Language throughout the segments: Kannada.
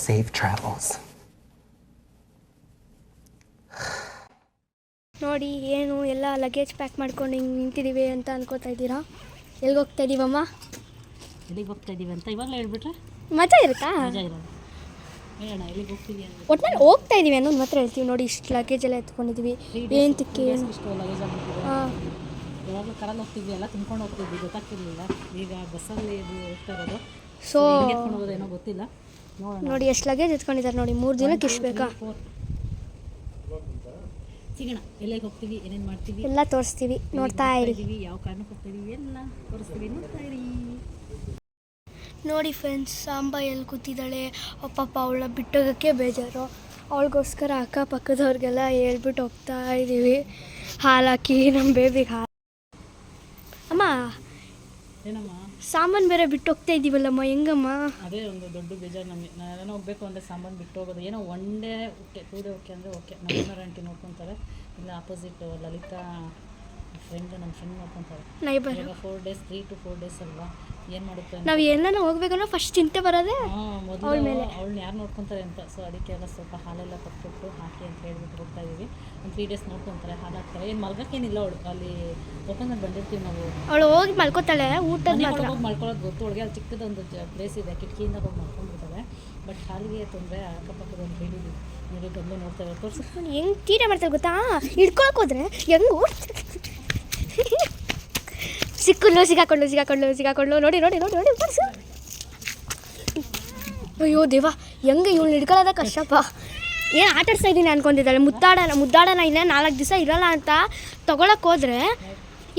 Safe travels. ನೋಡಿ ಏನು ಎಲ್ಲ ಲಗೇಜ್ ಪ್ಯಾಕ್ ಮಾಡ್ಕೊಂಡು ಹಿಂಗೆ ನಿಂತಿದ್ದೀವಿ ಅಂತ ಅನ್ಕೋತಾ ಇದ್ದೀರಾ. ಎಲ್ಲಿಗೆ ಹೋಗ್ತಾ ಇದ್ದೀವಮ್ಮ? ಎಲ್ಲಿಗೆ ಹೋಗ್ತಾ ಇದ್ದೀವಿ ಅಂತ ಇವಾಗಲೇ ಹೇಳ್ಬಿಟ್ರೆ ಮಜಾ ಇರುತ್ತಾ? ಮಜಾ ಇರೋದು. ಹೇಳೋಣ ಎಲ್ಲಿಗೆ ಹೋಗ್ತೀವಿ ಅಂತ. ಒಟ್ಟಿನಲ್ಲಿ ಹೋಗ್ತಾ ಇದ್ದೀವಿ ಅನ್ನೋದು ಮಾತ್ರ ಹೇಳ್ತೀವಿ. ನೋಡಿ ಇಷ್ಟು ಲಗೇಜ್ ಎಲ್ಲ ಎತ್ಕೊಂಡಿದ್ದೀವಿ. ಏನು ತಿಕ್ಕಿ ಇಷ್ಟು ಲಗೇಜ್ ಆಗ್ಬಿಟ್ಟಿದೆ. ಹಾಂ, ಯಾವಾಗಲೂ ಕರಲ್ಲಿ ಹೋಗ್ತಿದ್ವಿ, ಎಲ್ಲ ತುಂಬ್ಕೊಂಡು ಹೋಗ್ತಿದ್ವಿ, ಗೊತ್ತಾಗ್ತಿರ್ಲಿಲ್ಲ. ಈಗ ಬಸ್ಸಲ್ಲಿ ಇದು ಹೋಗ್ತಾ ಇರೋದು. ಸೊ ಎತ್ಕೊಂಡು ಹೋಗೋದೇನೋ ಗೊತ್ತಿಲ್ಲ. ನೋಡಿ ಎಷ್ಟು ಲಗೇಜ್ ಎತ್ಕೊಂಡಿದ್ದಾರೆ ನೋಡಿ. 3 ದಿನಕ್ಕೆ ಇಷ್ಟು ಬೇಕಾ? ಸಿಗೋಣ. ಎಲ್ಲೆಲ್ಲಿ ಹೋಗ್ತೀವಿ, ಏನೇನು ಮಾಡ್ತೀವಿ ಎಲ್ಲ ತೋರಿಸ್ತೀವಿ, ನೋಡ್ತಾ ಇರಿ. ಯಾವ ಕಾರಣಕ್ಕೆ ಹೋಗ್ತಾ ಇದೀವಿ ಎಲ್ಲ ತೋರಿಸ್ತೀವಿ, ನೋಡ್ತಾ ಇರಿ. ನೋಡಿ ಫ್ರೆಂಡ್ಸ್, ಸಾಂಬ ಎಲ್ಲಿ ಕೂತಿದ್ದಾಳೆ. ಪಾಪ ಅವಳ ಬಿಟ್ಟೋಗೋಕ್ಕೆ ಬೇಜಾರು. ಅವಳಿಗೋಸ್ಕರ ಅಕ್ಕಪಕ್ಕದವ್ರಿಗೆಲ್ಲ ಹೇಳ್ಬಿಟ್ಟು ಹೋಗ್ತಾ ಇದ್ದೀವಿ. ಹಾಲಾಕಿ ನಮ್ಮ ಬೇಬಿಗೆ ಹಾಲು. ಅಮ್ಮ, ಏನಮ್ಮ ಸಾಮಾನು ಬೇರೆ ಬಿಟ್ಟು ಹೋಗ್ತಾ ಇದ್ದೀವಲ್ಲಮ್ಮ, ಹೆಂಗಮ್ಮ? ಅದೇ ಒಂದು ದೊಡ್ಡ ಬೇಜಾರು ನಮಗೆ. ನಾನೇನೋ ಹೋಗಬೇಕು ಅಂದರೆ ಸಾಮಾನು ಬಿಟ್ಟು ಹೋಗೋದು. ಏನೋ 1 ಡೇ ಓಕೆ, 2 ಡೇ ಓಕೆ ಅಂದರೆ ಓಕೆ. ನಮ್ಮ ಓನರ್ ಆಂಟಿ ನೋಡ್ಕೊತಾರೆ, ಇಲ್ಲ ಆಪೋಸಿಟ್ ಲಲಿತಾ ಫ್ರೆಂಡ್, ನನ್ನ ಫ್ರೆಂಡ್ ನೋಡ್ಕೊತಾರೆ. ನೈಬರ್. ಈಗ 4 ಡೇಸ್, 3 to 4 ಡೇಸ್ ಅಲ್ವಾ, ಏನು ಮಾಡುತ್ತೆ ನಾವು ಎಲ್ಲಾನ ಹೋಗ್ಬೇಕಂದ್ರೆ ಫಸ್ಟ್ ಚಿಂತೆ ಬರೋದೇ ಮೊದಲು ಅವಳನ್ನ ಯಾರು ನೋಡ್ಕೊತಾರೆ ಅಂತ. ಸೊ ಅದಕ್ಕೆಲ್ಲ ಸ್ವಲ್ಪ ಹಾಲೆಲ್ಲ ಕೊಟ್ಬಿಟ್ಟು ಹಾಕಿ ಅಂತ ಹೇಳ್ಬಿಟ್ಟು ಹೋಗ್ತಾ ಇದ್ದೀವಿ. ಒಂದು 3 ಡೇಸ್ ನೋಡ್ಕೊತಾರೆ, ಹಾಲು ಹಾಕ್ತಾರೆ. ಏನು ಮಲ್ಗಕ್ಕೇನಿಲ್ಲ ಅವಳು, ಅಲ್ಲಿ ಓಪನ್ ಬಂದಿರ್ತೀವಿ ನಾವು. ಅವಳು ಹೋಗಿ ಮಲ್ಕೋತಾಳೆ, ಊಟದ ಮಾತ್ರ ಹೋಗಿ ಮಲ್ಕೊಳ್ಳೋದು ಗೊತ್ತು ಅವಳಿಗೆ. ಅಲ್ಲಿ ಚಿಕ್ಕದೊಂದು ಪ್ಲೇಸ್ ಇದೆ, ಕಿಟಕಿಯಿಂದ ಹೋಗಿ ಮಲ್ಕೊಂಡ್ಬಿಡ್ತಾರೆ. ಬಟ್ ಹಾಲಿಗೆ ತೊಂದರೆ. ಅಕ್ಕಪಕ್ಕದೊಂದು ಹೇಳಿದ್ವಿ, ನೋಡಿ ಬಂದು ನೋಡ್ತಾರೆ. ತೋರಿಸಿ ಹೆಂಗೆ ತೀಟೆ ಮಾಡ್ತಾರೆ ಗೊತ್ತಾ? ಹಿಡ್ಕೊಳಕ್ಕೆ ಹೋದ್ರೆ ಹೆಂಗೆ ಸಿಕ್ಕಾಕೊಂಡು ನೋಡಿ ನೋಡಿ ನೋಡಿ ನೋಡಿ. ಅಯ್ಯೋ ದೇವ, ಹೆಂಗೆ ಇವಳು ಹಿಡ್ಕೊಳ್ಳೋದ ಕಷ್ಟಪ್ಪ. ಏನು ಆಟಾಡ್ಸ್ತಾ ಇದ್ದೀನಿ ಅನ್ಕೊಂಡಿದ್ದಾಳೆ. ಮುದ್ದಾಡೋಣ ಇನ್ನೇ 4 ದಿವಸ ಇರೋಲ್ಲ ಅಂತ ತೊಗೊಳಕ್ಕೆ ಹೋದ್ರೆ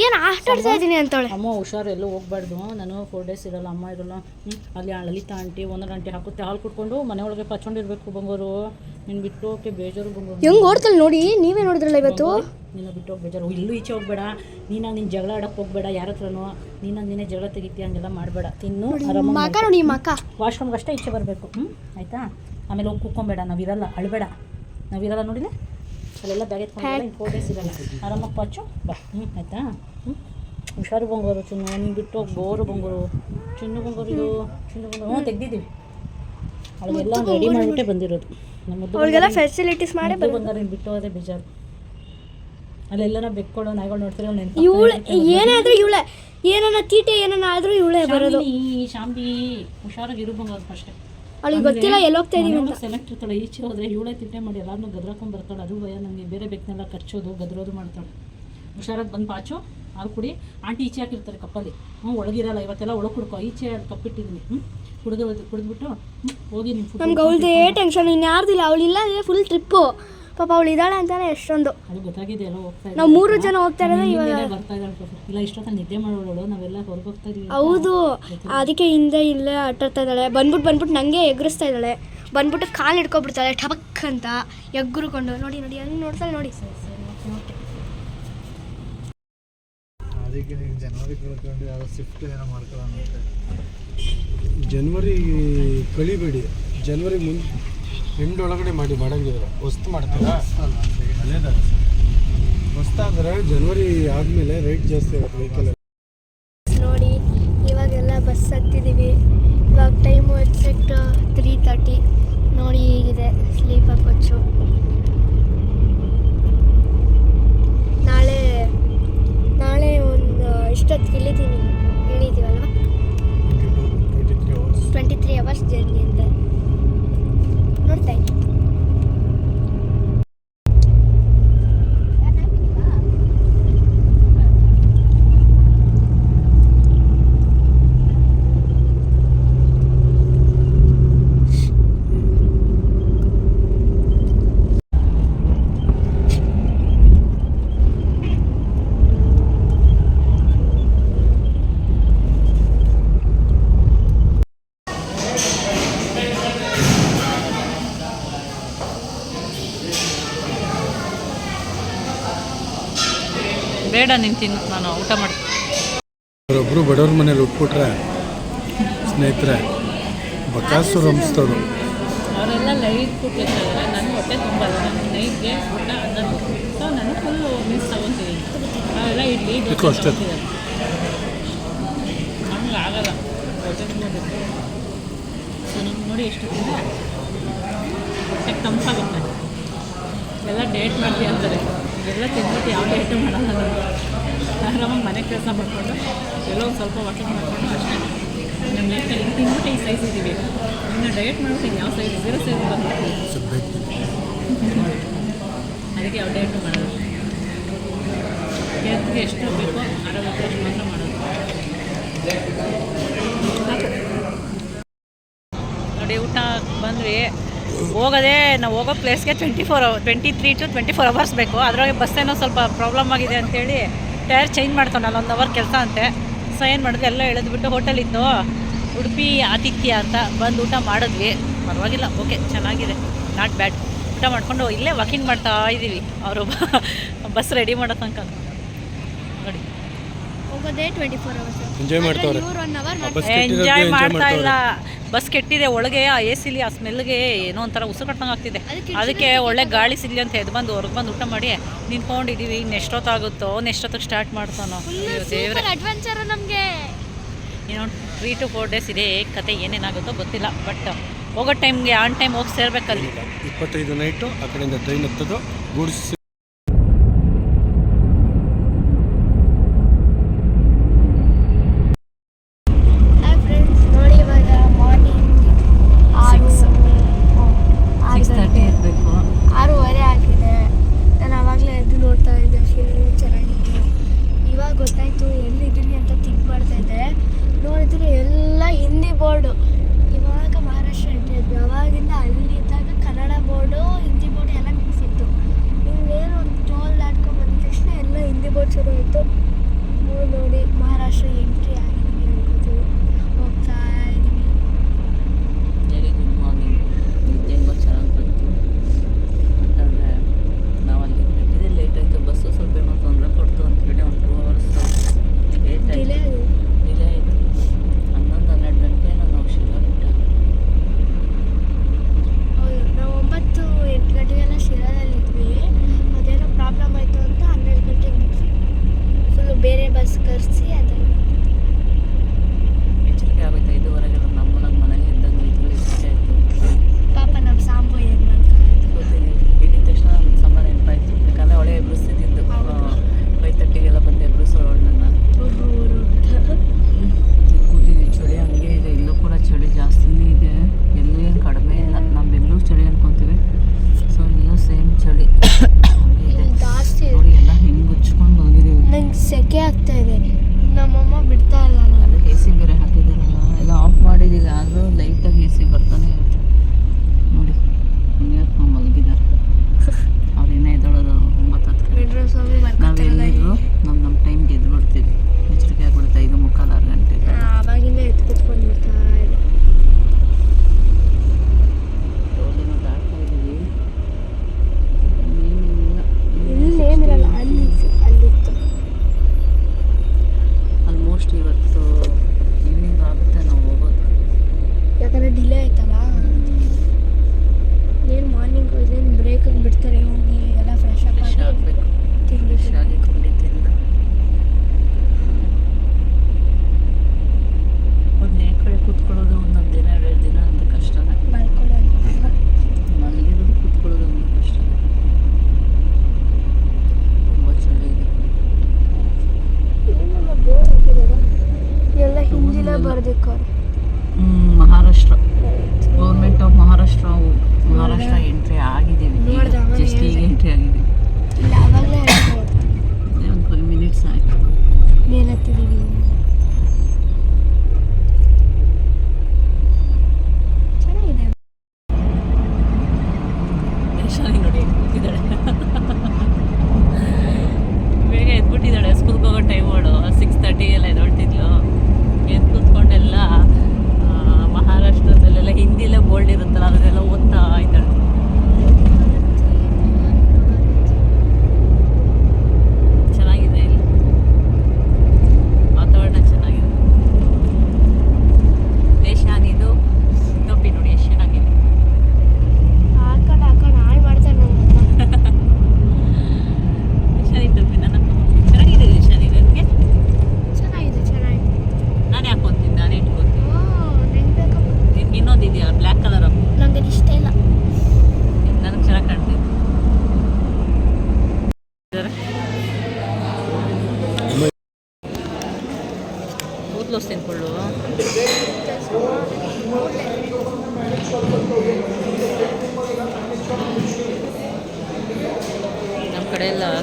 ಏನು ಆಟಾಡ್ತಾ ಇದ್ದೀನಿ ಅಂತವಳೆ. ಅಮ್ಮ ಹುಷಾರು, ಎಲ್ಲೂ ಹೋಗ್ಬಾರ್ದು, ನಾನು 4 ಡೇಸ್ ಇರೋಲ್ಲ, ಅಮ್ಮ ಇರೋಲ್ಲ. ಅಲ್ಲಿ ಲಲಿತಾ ಆಂಟಿ, ಓನರ್ ಆಂಟಿ ಹಾಕುತ್ತೆ, ಹಾಲು ಕುಟ್ಕೊಂಡು ಮನೆ ಒಳಗೆ ಪಚ್ಕೊಂಡಿರ್ಬೇಕು. ಬಂಗೋರು ನೀನು ಬಿಟ್ಟು ಹೋಗಿ ಬೇಜಾರು. ಬಂಗೋರು ಹೆಂಗೆ ಓಡ್ತಲ್ಲ ನೋಡಿ, ನೀವೇ ನೋಡಿದ್ರಲ್ಲ ಇವತ್ತು. ನೀನು ಬಿಟ್ಟು ಹೋಗಿ ಬೇಜಾರು. ಇಲ್ಲೂ ಈಚೆ ಹೋಗ್ಬೇಡ, ನೀನಾಗ ನೀನು ಜಗಳ ಆಡೋಕ್ಕೆ ಹೋಗ್ಬೇಡ ಯಾರ ಹತ್ರನೂ. ನೀನಾಗ ನೀನೇ ಜಗಳ ತೆಗಿತೀಯ, ಹಂಗೆಲ್ಲ ಮಾಡಬೇಡ. ತಿನ್ನು ಮಕ ನೋಡಿ, ಮಕ ವಾಶ್ರೂಮ್ಗೆ ಅಷ್ಟೇ ಈಚೆ ಬರಬೇಕು. ಆಯಿತಾ? ಆಮೇಲೆ ಹೋಗಿ ಕೂತ್ಕೊಂಬೇಡ, ನಾವಿರಲ್ಲ, ಅಳಬೇಡ, ನಾವಿರಲ್ಲ. ನೋಡಿಲ್ಲ ಅಲ್ಲೆಲ್ಲ ಬ್ಯಾಗ್ ಎತ್ಕೊಂಡು 4 ಡೇಸ್ ಇರಲ್ಲ. ಆರಾಮಾಗಿ ಪಚ್ಚು ಬಾ. ಆಯಿತಾ? ಹುಷಾರು ಬಂಗೋರು. ಚಿನ್ನು ನೀನು ಬಿಟ್ಟು ಹೋಗಿ ಬೋರು ಬಂಗೋರು. ಚಿನ್ನು ಬಂಗೋರು, ಇದು ಚಿನ್ನು ಬಂಗೋರು ತೆಗ್ದಿದ್ದೀವಿ. ಅವಳಿಗೆಲ್ಲ ರೆಡಿ ಮಾಡಿಬಿಟ್ಟೆ ಬಂದಿರೋದು. ಅವಳಿಗೆಲ್ಲ ಫೆಸಿಲಿಟೀಸ್ ಮಾಡಿ ಬಂಗಾರ ನೀನು ಬಿಟ್ಟು ಹೋದ್ರೆ ಬೇಜಾರು. ಅಲ್ಲೆಲ್ಲ ಬೆಕ್ಕೊಳ್ಳೋ ನಾಯಿಗಳು ನೋಡ್ತಿರೋ ಇವಳೆ. ಏನಾದರೂ ಇವಳೆ ಏನಾನ ತೀಟೆ ಏನಾನ ಆದರೂ ಇವಳೆ ಬರೋದು. ಈ ಶಾಂತಿ ಹುಷಾರಾಗಿ ಇರು ಬಂಗೋರು ಅಷ್ಟೇ. ಅವಳಿಗೆ ಗೊತ್ತಿಲ್ಲ ಎಲ್ಲಿ ಹೋಗ್ತಾ ಇದೀವಿ ಅಂತ. ಸೆಲೆಕ್ಟ್ ಇರ್ತಾಳೆ. ಈಚೆ ಹೋದರೆ ಇವಳೆ ತಿಟ್ಟೆ ಮಾಡಿ ಎಲ್ಲಾರನ್ನೂ ಗದ್ರಾಕೊಂಡು ಬರ್ತಾಳೆ. ಅದು ಭಯ ನನಗೆ. ಬೇರೆ ಬೆಕ್ಕನೆಲ್ಲ ಕಚ್ಚೋದು ಗದ್ರೋದು ಮಾಡ್ತಾಳೆ. ಹುಷಾರಾಗಿ ಬಂದು ಪಾಚು, ಹಾಲು ಕುಡಿ. ಆಂಟಿ ಈಚೆ ಹಾಕಿರ್ತಾರೆ ಕಪ್ಪಲ್ಲಿ. ಒಳಗಿರಲ್ಲ. ಇವತ್ತೆಲ್ಲ ಒಳಗೆ ಕುಡ್ಕೊ. ಈಚೆ ಕಪ್ಪಿಟ್ಟಿದ್ದೀನಿ. ಕುಡಿದ್ಬಿಟ್ಟು ಹೋಗಿ ನಿಮ್ಮ ಫುಡ್. ನಮ್ಗೆ ಅವಳದೇ ಟೆನ್ಷನ್, ಇನ್ಯಾರ್ದಿಲ್ಲ. ಅವಳಿಲ್ಲ ಫುಲ್ ಟ್ರಿಪ್ಪು. ಪಾಪ ಅವಳು ಇದ್ದಾಳೆ ಅಂತಾನೆ ಎಷ್ಟೊಂದು. ಅದು ಗೊತ್ತಾಗಿದೆ, ಎಲ್ಲ ಹೋಗ್ತಾ ಇದ್ದೀವಿ. ನಾವು 3 ಜನ ಹೋಗ್ತಾ ಇರೋದು ಇವಾಗ. ಬರ್ತಾ ಇದ್ದಾಳೆ. ಇಲ್ಲ ಇಷ್ಟೊತ್ತ ನಿದ್ದೆ ಮಾಡೋಳು, ನಾವೆಲ್ಲ ಹೊರಗೆ ಹೋಗ್ತಾ ಇದೀವಿ. ಹೌದು, ಅದಕ್ಕೆ ಹಿಂದೆ ಇಲ್ಲೇ ಆಟಾಡ್ತಾ ಇದ್ದಾಳೆ. ಬಂದ್ಬಿಟ್ಟು ನನಗೆ ಎಗರಿಸ್ತಾ ಇದ್ದಾಳೆ. ಬಂದ್ಬಿಟ್ಟು ಕಾಲು ಹಿಡ್ಕೊಬಿಡ್ತಾಳೆ ಟಬಕ್ ಅಂತ ಎಗ್ರುಕೊಂಡು. ನೋಡಿ ನೋಡಿ ಹಂಗೆ ನೋಡ್ತಾಳೆ ನೋಡಿ. ಅದಕ್ಕೆ ನೀವು ಜನವರಿ ಕಳ್ಕೊಂಡು ಯಾವ ಶಿಫ್ಟ್ ಏನೋ ಮಾಡ್ಕೊಳ್ಳೋಣ. ಜನವರಿ ಕಳಿಬೇಡಿ, ಜನವರಿ ಎಂಡ್ ಒಳಗಡೆ ಮಾಡಂಗಿದ್ರು. ಹೊಸ್ತು ಮಾಡ್ತೀರಾ? ಅಲ್ಲೇದಾರ ಹೊಸ್ತಾದ್ರೆ ಜನವರಿ ಆದಮೇಲೆ ರೇಟ್ ಜಾಸ್ತಿ ಆಗುತ್ತೆ ವೆಹಿಕಲ್. ನೋಡಿ ಇವಾಗೆಲ್ಲ ಬಸ್ ಹತ್ತಿದ್ದೀವಿ. ಇವಾಗ ಟೈಮು ಎಕ್ಸಾಕ್ಟ್ 3:30. ನೋಡಿ ಹೀಗಿದೆ ಸ್ಲೀಪರ್ ಕೋಚು. ನಾಳೆ ಒಂದು ಇಷ್ಟೊತ್ತಿಗೆ ಹೇಳಿದ್ದೀವಲ್ವ, 23 hours ಜರ್ನಿ ಅಂತ ನೋಡ್ತಾ ಇದ್ದೀನಿ. ಬೇಡ ನೀನು ತಿನ್ನು, ನಾನು ಊಟ ಮಾಡ್ತೀನಿ. ಅವರೊಬ್ಬರು ಬಡವ್ರ ಮನೇಲಿ ಉಟ್ಬಿಟ್ರೆ ಸ್ನೇಹಿತರೆ ಬಕಾಸು ರಂಭಿಸ್ತವ್ರು. ಅವರೆಲ್ಲ ಲೈಟ್ ಕೊಟ್ಟಿರ್ತಾರೆ. ನನ್ನ ಹೊಟ್ಟೆ ತುಂಬಲ್ಲ. ನಾನು ನೈಟ್ಗೆ ಊಟ ಅದನ್ನು ಸೊ ನಾನು ಫುಲ್ಲು ಮೀನ್ಸ್ ತೊಗೊತೀನಿ. ಅವೆಲ್ಲ ಇಡ್ಲಿ ದೋಸೆ ಹಂಗೆ ಆಗಲ್ಲ. ಹೊಟ್ಟೆ ತುಂಬಿದೆ. ಸೊ ನಮ್ಗೆ ನೋಡಿ ಎಷ್ಟು ತಿಂದರೆ ಹೊಟ್ಟೆಗೆ ತಂಪಾಗುತ್ತೆ. ಎಲ್ಲ ಡೇಟ್ ಮಾಡ್ತೀವಿ ಅಂತಾರೆ, ಎಲ್ಲ ತಿಂದ್ಬಿಟ್ಟು ಯಾವ ಡೇಟು ಮಾಡಲ್ಲ ನಾನು. ಆರಾಮಾಗಿ ಮನೆ ಕೆಲಸ ಮಾಡಿಕೊಂಡು ಎಲ್ಲೋ ಒಂದು ಸ್ವಲ್ಪ ವಾಕಿಂಗ್ ಮಾಡಿಕೊಂಡು ಅಷ್ಟೇ. ನಮ್ಮ ಲೈಫಲ್ಲಿ ಇದು ತಿಂದ್ಬಿಟ್ಟು ಈ ಸೈಜ್ ಇದ್ದೀವಿ, ಇನ್ನು ಡಯಟ್ ಮಾಡ್ಬಿಟ್ಟು ಯಾವ ಸೈಜ್ 0 ಸೈಜ್ ಬರ್ತೀವಿ. ಅದಕ್ಕೆ ಯಾವ ಡಯಟು ಮಾಡೋದು, ಹೆಲ್ತ್ಗೆ ಎಷ್ಟು ಬೇಕೋ ಆರೋಗ್ಯಕ್ಕೆ ಅಷ್ಟು ಮಾತ್ರ ಮಾಡೋದು. ನೋಡಿ ಊಟ ಬಂದ್ವಿ, ಹೋಗೋದೇ ನಾವು ಹೋಗೋ ಪ್ಲೇಸ್ಗೆ 23 to 24 ಅವರ್ಸ್ ಬೇಕು. ಅದರೊಳಗೆ ಬಸ್ ಏನೋ ಸ್ವಲ್ಪ ಪ್ರಾಬ್ಲಮ್ ಆಗಿದೆ ಅಂಥೇಳಿ ಟೈರ್ ಚೇಂಜ್ ಮಾಡ್ತಾನಲ್ಲ, 1 ಅವರ್ ಕೆಲಸ ಅಂತೆ. ಸೊ ಏನು ಮಾಡಿದ್ವಿ, ಎಲ್ಲ ಎಳೆದ್ಬಿಟ್ಟು ಹೋಟೆಲ್ ಇತ್ತು ಉಡುಪಿ ಆತಿಥ್ಯ ಅಂತ, ಬಂದು ಊಟ ಮಾಡಿದ್ವಿ. ಪರವಾಗಿಲ್ಲ, ಓಕೆ ಚೆನ್ನಾಗಿದೆ, ನಾಟ್ ಬ್ಯಾಡ್. ಊಟ ಮಾಡಿಕೊಂಡು ಇಲ್ಲೇ ವಾಕಿಂಗ್ ಮಾಡ್ತಾ ಇದ್ದೀವಿ, ಅವರು ಬಸ್ ರೆಡಿ ಮಾಡೋ ತನಕ. ನೋಡಿ ಹೋಗೋದೇ 24 ಅವರ್ಸ್. ಎಂಜಾಯ್ ಮಾಡ್ತಾವ್ರೆ. ಎಂಜಾಯ್ ಮಾಡ್ತಾ ಇಲ್ಲ, ಬಸ್ ಕೆಟ್ಟಿದೆ. ಒಳಗೆ ಆ ಎ ಸಿಲಿ ಆ ಸ್ಮೆಲ್ಗೆ ಏನೋ ಒಂಥರ ಉಸಿರು ಕಟ್ಟಂಗೆ ಆಗ್ತಿದೆ. ಅದಕ್ಕೆ ಒಳ್ಳೆ ಗಾಳಿ ಸಿಗಲಿ ಅಂತ ಎದ್ದು ಬಂದು ಹೊರಗೆ ಬಂದು ಊಟ ಮಾಡಿ ನಿಂತ್ಕೊಂಡಿದ್ದೀವಿ. ಇನ್ನು ಎಷ್ಟೊತ್ತಾಗುತ್ತೋ, ಎಷ್ಟೊತ್ತಿಗೆ ಸ್ಟಾರ್ಟ್ ಮಾಡ್ತಾನೋ ದೇವ್ರೆ. ಅಡ್ವೆಂಚರ್ ನಮಗೆ ಏನೋ 3 to 4 ಡೇಸ್ ಇದೆ. ಕತೆ ಏನೇನಾಗುತ್ತೋ ಗೊತ್ತಿಲ್ಲ, ಬಟ್ ಹೋಗೋ ಟೈಮ್ಗೆ ಆನ್ ಟೈಮ್ ಹೋಗಿ ಸೇರ್ಬೇಕಲ್ಲಿ. 25 ನೈಟು ಆ ಕಡೆಯಿಂದ ಟ್ರೈನ್ ಹತ್ತೋದು, ಗೂಡ್ಸ್ ನೋಡಿ ಇವಾಗ ಮಾರ್ನಿಂಗ್ 6:30 ಇರಬೇಕು. 6:30 ಆಗಿದೆ. ನಾನು ಆವಾಗಲೇ ಎದ್ದು ನೋಡ್ತಾ ಇದ್ದೆ, ಫುಲ್ ಚೆನ್ನಾಗಿತ್ತು. ಇವಾಗ ಗೊತ್ತಾಯಿತು ಎಲ್ಲಿದ್ದೀನಿ ಅಂತ ಥಿಂಕ್ ಮಾಡ್ತಾ ಇದ್ದೆ. ನೋಡಿದ್ರೆ ಎಲ್ಲ ಹಿಂದಿ ಬೋರ್ಡು. ಇವಾಗ ಮಹಾರಾಷ್ಟ್ರ ಎಂಟ್ರಿ ಇದ್ವಿ, ಅವಾಗಿಂದ ಅಲ್ಲಿದ್ದಾಗ ಕನ್ನಡ ಬೋರ್ಡು ಹಿಂದಿ ಬೋರ್ಡು ಎಲ್ಲ ಮಿಕ್ಸ್ ಇತ್ತು. ನಿಮಗೆ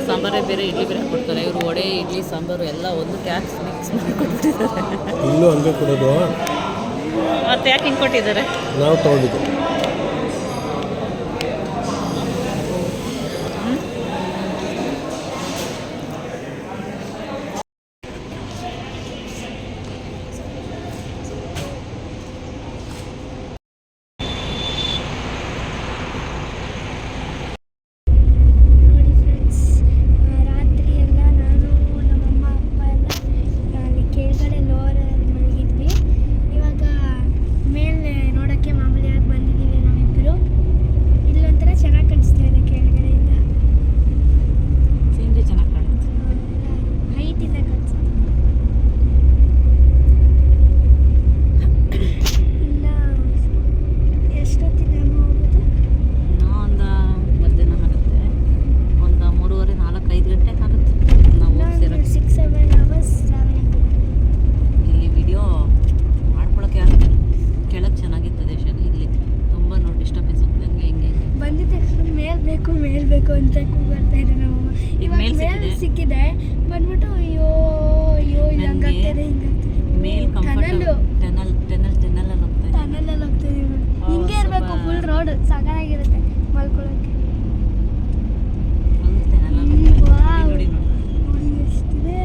ಸಾಂಬಾರೇ ಬೇರೆ ಇಡ್ಲಿ ಬೇರೆ ಕೊಡ್ತಾರೆ. ಇವರು ವಡೆ ಇಡ್ಲಿ ಸಾಂಬಾರು ಎಲ್ಲ ಒಂದು ಟ್ಯಾಕ್ಸ್ ಮಿಕ್ಸ್ ಮಾಡಿ ಕೊಡ್ತಿದ್ದಾರೆ. ಇಲ್ಲೂ ಹಂಗೆ ಕೊಡೋದು. ಮತ್ತೆ ಯಾಕೆ ಹಿಂಗೆ ಕೊಟ್ಟಿದ್ದಾರೆ? ನಾವು ತೊಗೊಂಡಿದ್ದು. ನೋಡಿ ಫ್ರೆಂಡ್ಸ್, ರಾತ್ರಿ ಎಲ್ಲ ನಾನು ನಮ್ಮಮ್ಮ ಅಪ್ಪ ಎಲ್ಲ ಅಲ್ಲಿ ಕೆಳಗಡೆ ಲೋರಲ್ಲಿ ಮಲಗಿದ್ವಿ. ಇವಾಗ ಮೇಲೆ ನೋಡೋಕ್ಕೆ ಮಾಮೂಲಿಯಾಗಿ ಬಂದಿದ್ದೀವಿ ನಾವಿಬ್ಬರು. ಇಲ್ಲೊಂಥರ ಚೆನ್ನಾಗಿ ಕಾಣಿಸ್ತಾ ಇದೆ ಕೆಳಗಡೆಯಿಂದ. ಸೀನ್ರಿ ಚೆನ್ನಾಗಿ ಕಾಣುತ್ತೆ. ಹೈಟಿಂದ ಕಾಣಿಸುತ್ತೆ. ಇನ್ನು ಎಷ್ಟೊತ್ತಿನ ಹೋಗೋದು? ಒಂದು ಮಧ್ಯಾಹ್ನ ಆಗುತ್ತೆ. ಒಂದು 3:30, 4, 5 ಗಂಟೆ ಆಗುತ್ತೆ ನಾವು ಹೋಗಿ ಸೇರೋಕ್ಕೆ. 6-7 hours ಟ್ರಾವೆಲಿಂಗ್. ಇಲ್ಲಿ ವಿಡಿಯೋ ಮಾಡ್ಕೊಳಕ್ಕೆ ಆಗುತ್ತೆ. ಕೆಳಗೆ ಚೆನ್ನಾಗಿತ್ತು ದೇಶನ. ಇಲ್ಲಿ ತುಂಬ ನೋಡಿ ಡಿಸ್ಟರ್ಬೆನ್ಸ್ ಆಗ್ತದೆ. ಹಂಗೆ ಹಿಂಗೆ ಬಂದಿದ್ದ ತಕ್ಷಣ ಮೇಲ್ ಬೇಕು ಅಂತ ಕೂಗಾಡ್ತಾ ಇದೆ ನಮ್ಮಮ್ಮ. ಇವಾಗ ಮೇಲ್ ಮೇಲ್ ಸಿಕ್ಕಿದೆ. ಸಿಕ್ಕಿದೆ. ಬಂದ್ಬಿಟ್ಟು ಅಯ್ಯೋ ಅಯ್ಯೋ ಇಲ್ಲಿ ನನ್ಗೆ ಹಂಗಾಗ್ತದೆ ಹಿಂಗಾಗ್ತದೆ. ಮೇಲ್ ಕಂಫರ್ಟಬಲ್ ಟನಲಲ್ಲಿ ಹೋಗ್ತಾ ಇದೆ. ಟನಲಲ್ಲಿ ಹೋಗ್ತಿದೀವಿ ನೋಡಿ. ಹಿಂಗೆ ಇರಬೇಕು. ಸ್ವಲ್ಪ- ಫುಲ್ ರೋಡ್ ಸಾಕಾಗಿರುತ್ತೆ ಮಲ್ಕೊಳ್ಳೋಕ್ಕೆ. ಫುಲ್ ಟನಲಲ್ಲಿ ಹೋಗ್ತಾ ಇದೆ. ವಾವ್. ನೋಡಿ ನೋಡಿ ಎಷ್ಟಿದೆ.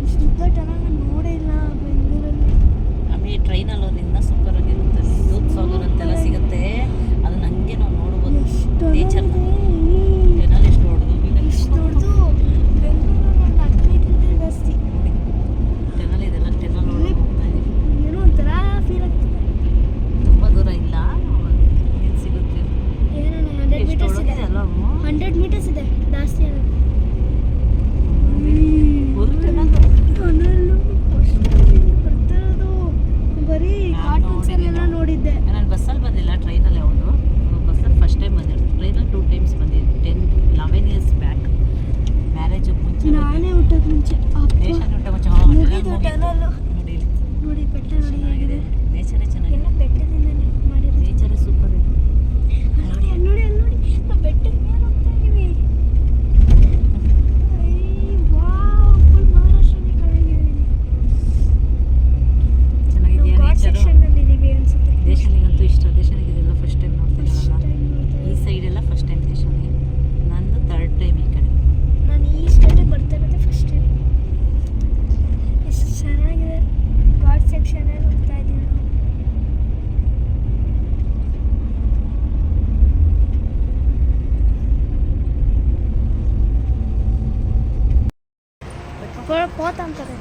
ಇಷ್ಟುದ್ದ ಟನಲ್ ನಾನು ನೋಡೇ ಇಲ್ಲ ಬೆಂಗಳೂರಲ್ಲಿ. ಆಮೇಲೆ ಟ್ರೈನಲ್ಲಿ ಹೋದ್ರೆ ಇನ್ನೂ ಸೂಪರ್ ಆಗಿರುತ್ತೆ. ದೂದ್ ಸಾಗರ್ ಅಂತೆಲ್ಲ ಸಿಗುತ್ತೆ. ಅದನ್ನ ಹಂಗೆ ನಾವು ನೋಡ್ಬೋದು. ಎಷ್ಟು ನೇಚರ್ ಇದೆ. ಟನಲ್ ಎಷ್ಟು ಹೊಡೆದು ಇಷ್ಟು ದೊಡ್ಡದು. ಬೆಂಗಳೂರಲ್ಲಿ ಒಂದು 10 ಮೀಟರ್ ಜಾಸ್ತಿ. ಟನಲ್ ಇದೆಲ್ಲ ಟನಲ್ ಒಳಗೆ ಹೋಗ್ತಾ ಇದೆ. ಏನೋ ಒಂಥರ ಫೀಲ್ ಆಗ್ತದೆ. ತುಂಬ ದೂರ ಇಲ್ಲ. ಏನು ಸಿಗುತ್ತೆ? ಏನೋ 100 ಎಷ್ಟು ಮೀಟರ್ಸ್ ಇದೆ. ಒಳಗಿದೆ ಅಲ್ಲ ಅವು? 100 ಮೀಟರ್ಸ್ ಇದೆ. ಜಾಸ್ತಿ ಅಲ್ಲ. Full tunnel. ಟನಲ್ಲು ಬರ್ತಿರೋದು ಬರೀ ನಾನ್ ಕಾರ್ಟೂನ್ಸಲ್ಲೆಲ್ಲ ನೋಡಿದ್ದೆ. ನಾನು ಬಸ್ಸಲ್ಲಿ ಬಂದಿಲ್ಲ, ಟ್ರೈನಲ್ಲಿ ಯಾವುದು. ಬಸ್ಸಲ್ಲಿ ಫಸ್ಟ್ ಟೈಮ್ ಬಂದಿರೋದು. ಟ್ರೈನಲ್ಲಿ 2 ಟೈಮ್ಸ್ ಬಂದಿದ್ದು. 11 ಇಯರ್ಸ್ ಬ್ಯಾಕ್, ಮ್ಯಾರೇಜ್ ಮುಂಚೆ. ನಾನೇ ಹುಟ್ಟೋದು ಮುಂಚೆ. ಅಪ್ಪ ದೇಶ ಊಟ ಮುಂಚೆ ಮುಗಿದು ಟನಲ್ಲು. ನೋಡಿ ನೋಡಿ ಬೆಟ್ಟ ನೋಡಿ ಹೇಗಿದೆ. ನೇಚರೇ ಚೆನ್ನಾಗಿದೆ. ಎಲ್ಲ ಬೆಟ್ಟದಿಂದನೇ ಮಾಡಿರೋದು. ನೇಚರೇ ಸೂಪರ್ ಇದೆ. ಅಲ್ಲಿ ನೋಡಿ ನಾವು ಬೆಟ್ಟದ ಮೇಲೆ ಹೋಗ್ತಾ ಇದೀವಿ. ವಾವ್, ಫುಲ್ ಮಹಾರಾಷ್ಟ್ರನೇ ಕಾಣಿದೆ. ಚೆನ್ನಾಗಿದೆಯಾ ಘಾಟ್ ನೇಚರು? ಸೆಕ್ಷನ್ನಲ್ಲಿ ಇದೀವಿ ಅನ್ಸುತ್ತೆ. ದೇಶನಿಗಂತೂ ಇಷ್ಟ. ದೇಶನಿಗಿದೆಲ್ಲ ಫಸ್ಟ್ ಟೈಮ್ ನೋಡ್ತಿದ್ದೀನಲ್ಲ. ಫಸ್ಟ್ ಟೈಮ್ ನೋಡ್ತಾ ಈ ಸೈಡೆಲ್ಲ ಫಸ್ಟ್ ಟೈಮ್ ದೇಶನೇ. ನಂದು 3rd ಟೈಮ್ ಈ ಕಡೆ. ನಾನು ಈ ಸ್ಟೇಟಿಗೆ ಬರ್ತಾ ಇರೋದೇ ಫಸ್ಟ್ ಟೈಮ್. ಎಷ್ಟು ಚೆನ್ನಾಗಿದೆ. ಘಾಟ್ ಸೆಕ್ಷನಲ್ಲಿ ಹೋಗ್ತಾ ಇದ್ದೀವಿ ನಾವು. ಪೋತ ಅಂತಾರೆ.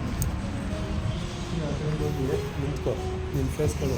ನಿಂತ್ಕೋ, ನಿನ್ನ ಫೇಸ್ ಕೊಡು.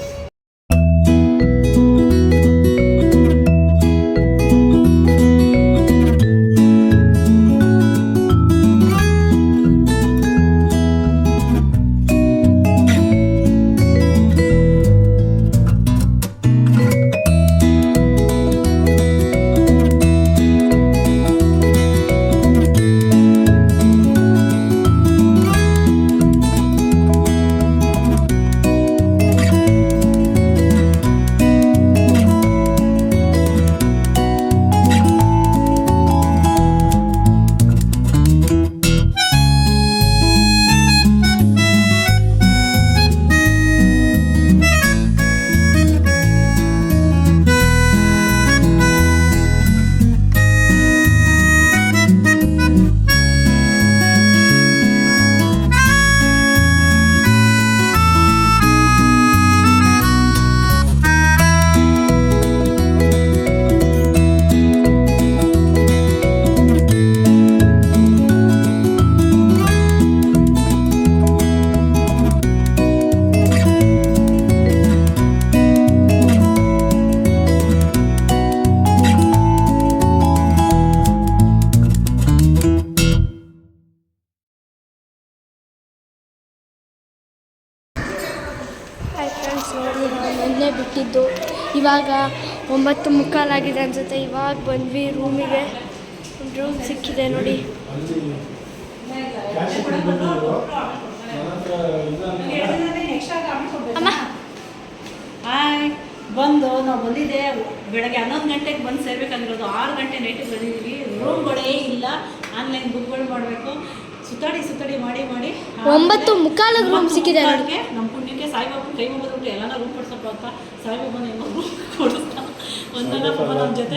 ಮೊನ್ನೆ ಬಿಟ್ಟಿದ್ದು. ಇವಾಗ 9:15 ಆಗಿದೆ ಅನಿಸುತ್ತೆ. ಇವಾಗ ಬಂದ್ವಿ ರೂಮಿಗೆ. ಒಂದು ರೂಮ್ ಸಿಕ್ಕಿದೆ ನೋಡಿ. ಅಮ್ಮ ಹಾಯ್ ಬಂದು ನಾವು ಬಂದಿದ್ದೆ ಬೆಳಗ್ಗೆ 11 ಗಂಟೆಗೆ ಬಂದು ಸೇರ್ಬೇಕಾಗಿರೋದು 6 ಗಂಟೆ ನೈಟಿಗೆ ಬಂದಿದ್ದೀವಿ. ರೂಮ್ಗಳೇ ಇಲ್ಲ, ಆನ್ಲೈನ್ ಬುಕ್ಗಳು ಮಾಡಬೇಕು. ಸುತ್ತಾಡಿ ಮಾಡಿ 9:45 ರೂಮ್ ಸಿಕ್ಕಿದೆ ನನಗೆ. ನಮ್ಮ ಪುಣ್ಯಕ್ಕೆ ಸಾಯಿಬಾಬನ ಕೈ ಮುಗಿದ್ರು ಎಲ್ಲಾನ ರೂಮ್ ಕೊಡ್ಸಪ್ಪ ಅಂತ ಸಾಯಿಬಾಬನ ಹೆಂಗೋ ರೂಮ್ ಕೊಡಿಸ್ತಾ ಒಂದಲ್ಲ ಪಾಪ ನಮ್ಮ ಜೊತೆ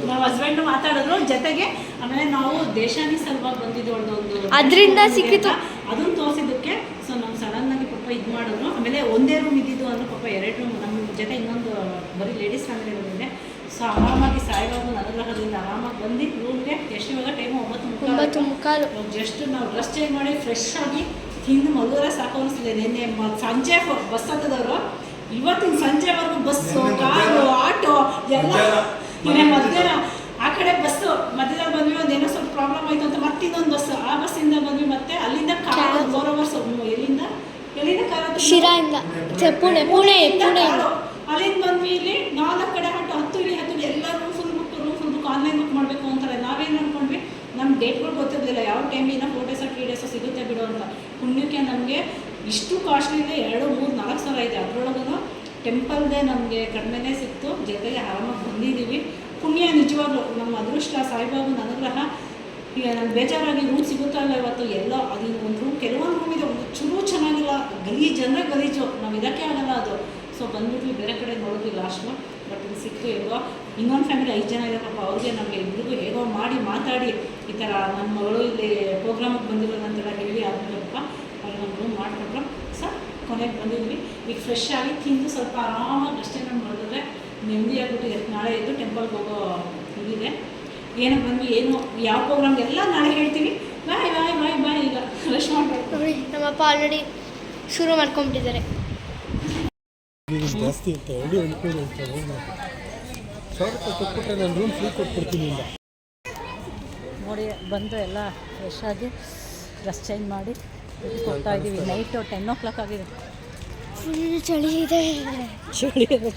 ನಮ್ಮ ಹಸ್ಬೆಂಡು ಮಾತಾಡಿದ್ರು ಜೊತೆಗೆ. ಆಮೇಲೆ ನಾವು ದೇಶಾನಿ ಸಲುವಾಗಿ ಬಂದಿದ್ದು ಒಂದು ಅದರಿಂದ ಸಿಕ್ಕಿತು, ಅದನ್ನು ತೋರಿಸಿದ್ದಕ್ಕೆ. ಸೊ ನಾವು ಸಡನ್ನಾಗಿ ಪಾಪ ಇದು ಮಾಡಿದ್ರು. ಆಮೇಲೆ ಒಂದೇ ರೂಮ್ ಇದ್ದಿದ್ದು ಅಂದ್ರೆ ಪಾಪ 2 ರೂಮ್ ನಮ್ಮ ಜೊತೆ ಇನ್ನೊಂದು ಬರೀ ಲೇಡೀಸ್ ಫ್ಯಾಮಿಲಿ ಬಂದಿದೆ. ಸೊ ಆರಾಮಾಗಿ ಸಾಯಿಬಾಬು ಅನುಗ್ರಹದಿಂದ ಆರಾಮಾಗಿ ಬಂದು ರೂಮ್ಗೆ ಎಷ್ಟು ಇವಾಗ ಟೈಮು 9:45. ಜಸ್ಟ್ ನಾವು ಡ್ರೆಸ್ ಚೇಂಜ್ ಮಾಡಿ ಫ್ರೆಶ್ ಆಗಿ ತಿಂದು ಮಲಗೋರೆ ಸಾಕು ಅನಿಸ್ತಿದೆ. ನಿನ್ನೆ ಸಂಜೆ ಬಸ್ ಹತ್ತದವರು, ಇವತ್ತಿನ ಸಂಜೆವರೆಗೂ ಬಸ್ಸು, ಕಾರು, ಆಟೋ ಎಲ್ಲ. ನಿನ್ನೆ ಮಧ್ಯಾಹ್ನ ಆ ಕಡೆ ಬಸ್ಸು ಮಧ್ಯದಲ್ಲಿ ಬಂದ್ವಿ, ಒಂದೇನೋ ಸ್ವಲ್ಪ ಪ್ರಾಬ್ಲಮ್ ಆಯಿತು ಅಂತ ಮತ್ತೆ ಇನ್ನೊಂದು ಬಸ್, ಆ ಬಸ್ಸಿಂದ ಬಂದ್ವಿ. ಮತ್ತೆ ಅಲ್ಲಿಂದ ಕಾರು 4 ಅವರ್ಸ್. ಎಲ್ಲಿಂದ ಕಾರು ಶಿರಾಯಿಂದ ಪುಣೆ ಅಲ್ಲಿಂದ ಬಂದ್ವಿ. ಇಲ್ಲಿ 4 ಕಡೆ ಹತ್ತು ಇಳಿ ಎಲ್ಲ room full book online book ಮಾಡಬೇಕು ಅಂತಾರೆ. ನಾವೇನು ಅಂದ್ಕೊಂಡ್ವಿ, ನಮ್ಮ ಡೇಟ್ಗಳು ಗೊತ್ತಿರಲಿಲ್ಲ ಯಾವ ಟೈಮಿನ 4 ಡೇಸೋ 3 ಡೇಸೋ ಸಿಗುತ್ತೆ ಬಿಡು ಅಂತ. ಪುಣ್ಯಕ್ಕೆ ನಮಗೆ ಇಷ್ಟು ಕಾಸ್ಟ್ಲಿ ಇದೆ, 2, 3, 4 ಸಾವಿರ ಇದೆ. ಅದರೊಳಗೂ ಟೆಂಪಲ್ದೇ ನಮಗೆ ಕಡಿಮೆನೇ ಸಿಕ್ತು, ಜೊತೆಗೆ ಆರಾಮಾಗಿ ಬಂದಿದ್ದೀವಿ. ಪುಣ್ಯ ನಿಜವಾಗ್ಲೂ ನಮ್ಮ ಅದೃಷ್ಟ, ಸಾಯಿಬಾಬನ ಅನುಗ್ರಹ. ಈಗ ನಾನು ಬೇಜಾರಾಗಿ ರೂಮ್ ಸಿಗುತ್ತಾ ಇಲ್ಲ ಇವತ್ತು. ಎಲ್ಲ ಅದು ಒಂದು ರೂಮ್, ಕೆಲವೊಂದು ರೂಮ್ ಇದೆ ಒಂದು ಚೂರು ಚೆನ್ನಾಗಿಲ್ಲ, ಗಲೀಜು ಅಂದರೆ ಗಲೀಜು, ನಾವು ಇದಕ್ಕೆ ಆಗಲ್ಲ ಅದು. ಸೊ ಬಂದ್ಬಿಟ್ವಿ, ಬೇರೆ ಕಡೆ ನೋಡಿದ್ವಿ ಲಾಸ್ಟು. ಬಟ್ ಇದು ಸಿಕ್ತು. ಹೇಗೋ ಇನ್ನೊಂದು ಫ್ಯಾಮಿಲಿ 5 ಜನ ಇದೆ ಪಾಪ, ಅವ್ರಿಗೆ ನಮಗೆ ಇಬ್ಬರಿಗೂ ಹೇಗೋ ಮಾತಾಡಿ ಈ ಥರ ನನ್ನ ಮಗಳು ಇಲ್ಲಿ ಪ್ರೋಗ್ರಾಮಿಗೆ ಬಂದಿರೋದಂತೆಲ್ಲ ಹೇಳಿ ಆದ್ಮೇಲೆ ಪಾಪ ಅವ್ರಿಗೆ ನಮ್ಮ ರೂಮ್ ಮಾಡಿಕೊಟ್ರು. ಸೊ ಕೊನೆಗೆ ಬಂದಿದ್ವಿ. ಈಗ ಫ್ರೆಶ್ ಆಗಿ ತಿಂದು ಸ್ವಲ್ಪ ಆರಾಮಾಗಿ ಅಷ್ಟೇ ನಮ್ಮ ಮಾಡಿದ್ರೆ ನೆಮ್ಮದಿಯಾಗ್ಬಿಟ್ಟಿದೆ. ನಾಳೆ ಇದ್ದು ಟೆಂಪಲ್ಗೆ ಹೋಗೋ ಇದಿದೆ. ಏನಕ್ಕೆ ಬಂದ್ವಿ, ಏನು ಯಾವ ಪ್ರೋಗ್ರಾಮ್ಗೆಲ್ಲ ನಾಳೆ ಹೇಳ್ತೀವಿ. ಬಾಯ್. ಈಗ ರೆಸ್ಟ್ ಮಾಡಬೇಕು. ನಮ್ಮಪ್ಪ ಆಲ್ರೆಡಿ ಶುರು ಮಾಡ್ಕೊಂಡ್ಬಿಟ್ಟಿದ್ದಾರೆ. ಜಾಸ್ತಿ ಇರ್ತಾರೆ, 200 ಇರ್ತಾರೆ. 1,000 ರೂಪಾಯಿ ಕೊಟ್ಬಿಟ್ರೆ ನಾನು ರೂಮ್ ಫ್ರೀ ಕೊಟ್ಬಿಡ್ತೀನಿ ಇಲ್ಲ. ನೋಡಿ ಬಂದು ಎಲ್ಲ ಫ್ರೆಶ್ ಆಗಿ ಡ್ರೆಸ್ ಚೇಂಜ್ ಮಾಡಿ ಹೋಗ್ತಾ ಇದ್ದೀವಿ. ನೈಟು 10 o'clock ಆಗಿದೆ. ಫುಲ್ ಚಳಿ ಇದೆ.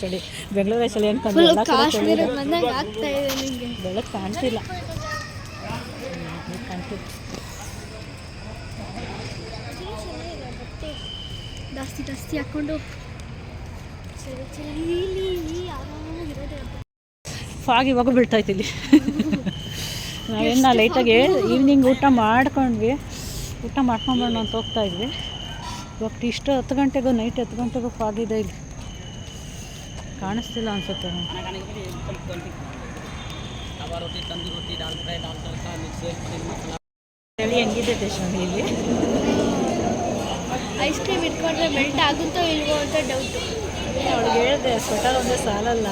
ಚಳಿ ಬೆಂಗಳೂರೇ ಚಳಿ ಅನ್ಕೊಂಡು ಎಲ್ಲ ಕಾಶ್ಮೀರ ಬಂದಂಗೆ ಆಗ್ತಾ ಇದೆ. ನಿಮಗೆ ಬೆಳಕು ಕಾಣ್ತಿಲ್ಲ. ಜಾಸ್ತಿ ಹಾಕ್ಕೊಂಡು ಚಳಿ ಆರಾಮಾಗಿರೋದೆ. ಫಾಗ್ ಇವಾಗ ಬೀಳ್ತಾಯ್ತು ಇಲ್ಲಿ. ನಾವೇನು ಲೈಟಾಗಿ ಈವ್ನಿಂಗ್ ಊಟ ಮಾಡ್ಕೊಂಡ್ವಿ. ಊಟ ಮಾಡ್ಕೊಂಬರೋಣ ಅಂತ ಹೋಗ್ತಾ ಇದ್ವಿ. ಇವಾಗ ಇಷ್ಟು 10 ಗಂಟೆಗೂ ನೈಟ್ 10 ಗಂಟೆಗೂ ಫಾಗ್ ಇದೆ. ಇಲ್ಲಿ ಕಾಣಿಸ್ತಿಲ್ಲ ಅನ್ಸುತ್ತೆ. ಚಳಿ ಹೆಂಗಿದೆ ದೇಶಾನಿ ಇಲ್ಲಿ? ಐಸ್ ಕ್ರೀಮ್ ಇಟ್ಕೊಂಡ್ರೆ ಮೆಲ್ಟ್ ಆಗುತ್ತೋ ಇಲ್ವೋ ಅಂತ ಡೌಟು. ಅವಳಿಗೆ ಹೇಳಿದೆ ಸ್ವೆಟರ್ ಒಂದೇ ಸಾಲಲ್ಲ,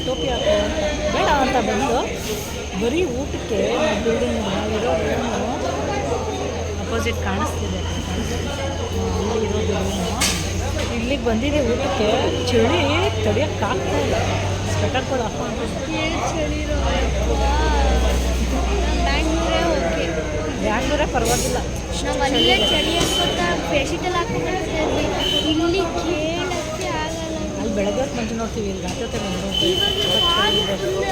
ಟೋಪಿ ಹಾಕೋ ಅಂತ. ಬೇಡ ಅಂತ ಬಂದು ಬರೀ ಊಟಕ್ಕೆ ಬಿಲ್ಡಿಂಗ್ ನಾವಿರೋ ರೂಮು ಅಪೋಸಿಟ್ ಕಾಣಿಸ್ತಿದೆ. ಇಲ್ಲಿ ಇರೋದು ರೂಮು. ಇಲ್ಲಿಗೆ ಬಂದಿದೆ ಊಟಕ್ಕೆ. ಚಳಿ ತಡಿಯೋಕ್ಕಾಗ್ತಾ ಇಲ್ಲ. ಸ್ವೆಟರ್ ಕೂಡ ಹಾಕೊಂಡು ಚಳಿ ಬ್ಯಾಂಗ್ಳೂರೇ ಓಕೆ. ಬ್ಯಾಂಗ್ಳೂರೇ ಪರವಾಗಿಲ್ಲ. ನಾವು ಅಲ್ಲೇ ಚಳಿ ಅನ್ಕೊತಾ ಫೇಶಿಟಲ್ ಹಾಕೊಂಡ್ಬರ್ತಾ ಇದ್ವಿ. ಇಲ್ಲಿ ಕೇಳಕ್ಕೆ ಆಗಲ್ಲ. ಅಲ್ಲಿ ಬೆಳಗ್ಗೆ ಹೊತ್ತು ಮಂಜು ನೋಡ್ತೀವಿ, ಇಲ್ಲಿ ರಾತ್ರಿ ಹೊತ್ತೆ ಮಂಜು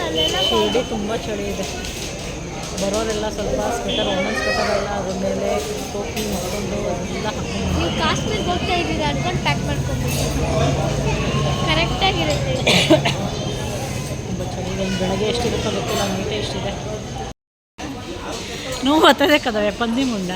ಅಲ್ಲೆಲ್ಲ ಚಳಿ ತುಂಬ ಚಳಿ ಇದೆ. ಬರೋರೆಲ್ಲ ಸ್ವಲ್ಪ ಸ್ವೆಟರ್, ಒಂದೊಂದು ಸ್ವೆಟರ್ ಎಲ್ಲ ಅದ್ರ ಮೇಲೆ ಟೋಪಿ ಮಾಡ್ಕೊಂಡು ಅದೆಲ್ಲ ಹಾಕೊಂಡು. ನೀವು ಕಾಶ್ಮೀರ್ಗೆ ಹೋಗ್ತಾ ಇದ್ದೀರಾ ಅನ್ಕೊಂಡು ಪ್ಯಾಕ್ ಮಾಡ್ಕೊಂಡ್ಬಿಟ್ಟು ಕರೆಕ್ಟಾಗಿರುತ್ತೆ. ತುಂಬ ಚಳಿ ಇದೆ. ಇನ್ನು ಬೆಳಗ್ಗೆ ಎಷ್ಟಿರುತ್ತೋ ಗೊತ್ತಿಲ್ಲ, ನೈಟೇ ಎಷ್ಟಿದೆ. ನೋವು ಬರ್ತದೆ ಕದವೆ ಪಂದಿ ಮುಂಡ.